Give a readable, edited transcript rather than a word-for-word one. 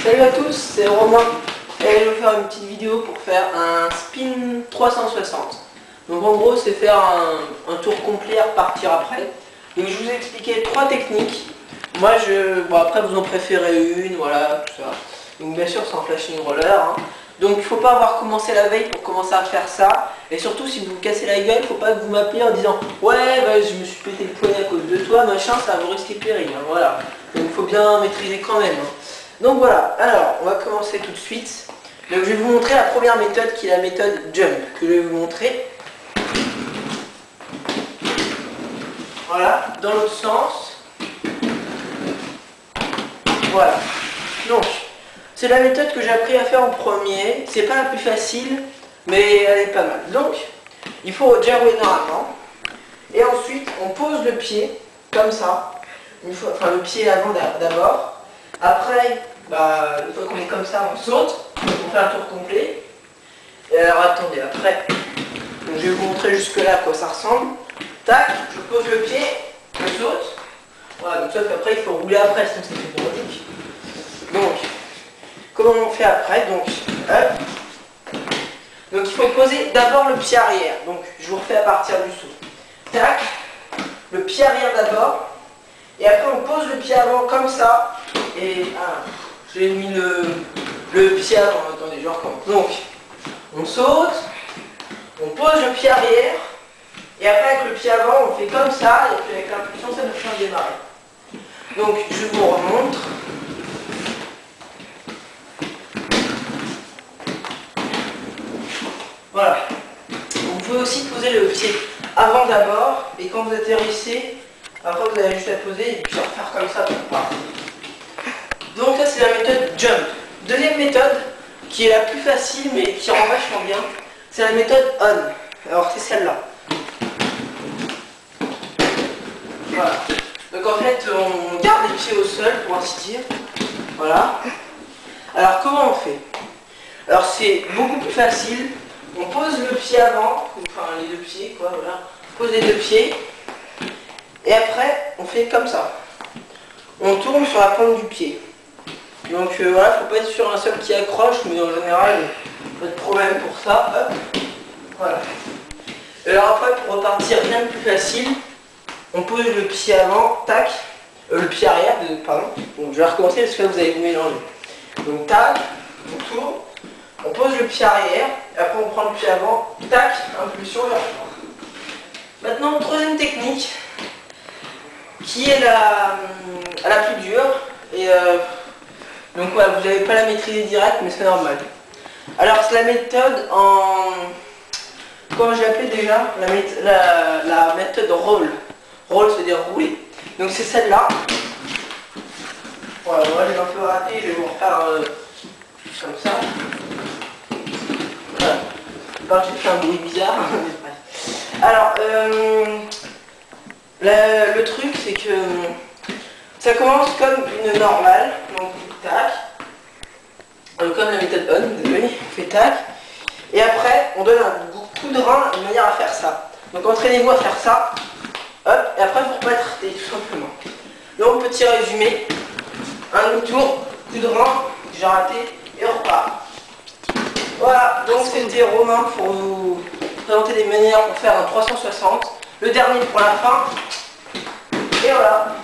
Salut à tous, c'est Romain et je vais vous faire une petite vidéo pour faire un spin 360. Donc en gros c'est faire un tour complet à repartir après. Donc je vous ai expliqué 3 techniques. Moi bon après vous en préférez une, voilà, tout ça. Donc bien sûr c'est en flashing roller. Hein. Donc il ne faut pas avoir commencé la veille pour commencer à faire ça. Et surtout si vous vous cassez la gueule, il ne faut pas que vous m'appelez en disant ouais bah, je me suis pété le poignet à cause de toi, machin, ça vous risquer péril. Hein, voilà. Donc il faut bien maîtriser quand même. Hein. Donc voilà, alors on va commencer tout de suite. Donc je vais vous montrer la première méthode qui est la méthode jump que je vais vous montrer. Voilà, dans l'autre sens. Voilà. Donc, c'est la méthode que j'ai appris à faire en premier. C'est pas la plus facile, mais elle est pas mal. Donc, il faut jabber normalement. Et ensuite, on pose le pied, comme ça. Enfin, le pied avant d'abord. Après, bah, une fois qu'on est comme ça, on saute. On fait un tour complet. Et alors, attendez, après, donc, je vais vous montrer jusque-là à quoi ça ressemble. Tac, je pose le pied, je saute. Voilà, donc sauf qu'après, il faut rouler après, sinon c'est problématique. Donc, comment on fait après? Donc, hop. Donc, il faut poser d'abord le pied arrière. Donc, je vous refais à partir du saut. Tac, le pied arrière d'abord. Et après, on pose le pied avant comme ça. Et j'ai mis le pied avant. Attendez, je recommence. Donc, on saute, on pose le pied arrière. Et après, avec le pied avant, on fait comme ça. Et puis, avec l'impulsion, ça nous fait démarrer. Donc, je vous remontre. Voilà. Vous pouvez aussi poser le pied avant d'abord. Et quand vous atterrissez, après, vous avez juste à poser et puis refaire comme ça pour partir. Donc ça c'est la méthode jump. Deuxième méthode, qui est la plus facile mais qui rend vachement bien, c'est la méthode on. Alors c'est celle-là. Voilà. Donc en fait on garde les pieds au sol pour ainsi dire. Voilà. Alors comment on fait? Alors c'est beaucoup plus facile. On pose le pied avant, enfin les deux pieds quoi, voilà. On pose les deux pieds. Et après on fait comme ça. On tourne sur la pointe du pied. Donc voilà, faut pas être sur un seul qui accroche, mais en général, pas de problème pour ça. Hop. Voilà. Et alors après, pour repartir rien de plus facile, on pose le pied avant, tac, le pied arrière, pardon. Donc je vais recommencer parce que là vous allez vous mélanger. Donc tac, on tourne, on pose le pied arrière, et après on prend le pied avant, tac, impulsion, et on repart. Maintenant, troisième technique, qui est la plus dure, et donc voilà, vous n'avez pas la maîtriser direct, mais c'est normal. Alors c'est la méthode en... Comment j'ai appelé déjà? La méthode roll. Roll, c'est-à-dire rouler. Donc c'est celle-là. Voilà, moi j'ai un peu raté, je vais vous refaire comme ça. Voilà. J'ai fait un bruit bizarre. Alors, le truc c'est que ça commence comme une normale. Donc tac, comme la méthode on, désolé, on fait tac, et après on donne un coup de rein, une manière à faire ça. Donc entraînez-vous à faire ça, hop, et après vous remettez tout simplement. Donc petit résumé, un demi-tour, coup de rein, j'ai raté, et on repart. Voilà, donc c'était Romain pour vous présenter des manières pour faire un 360, le dernier pour la fin, et voilà.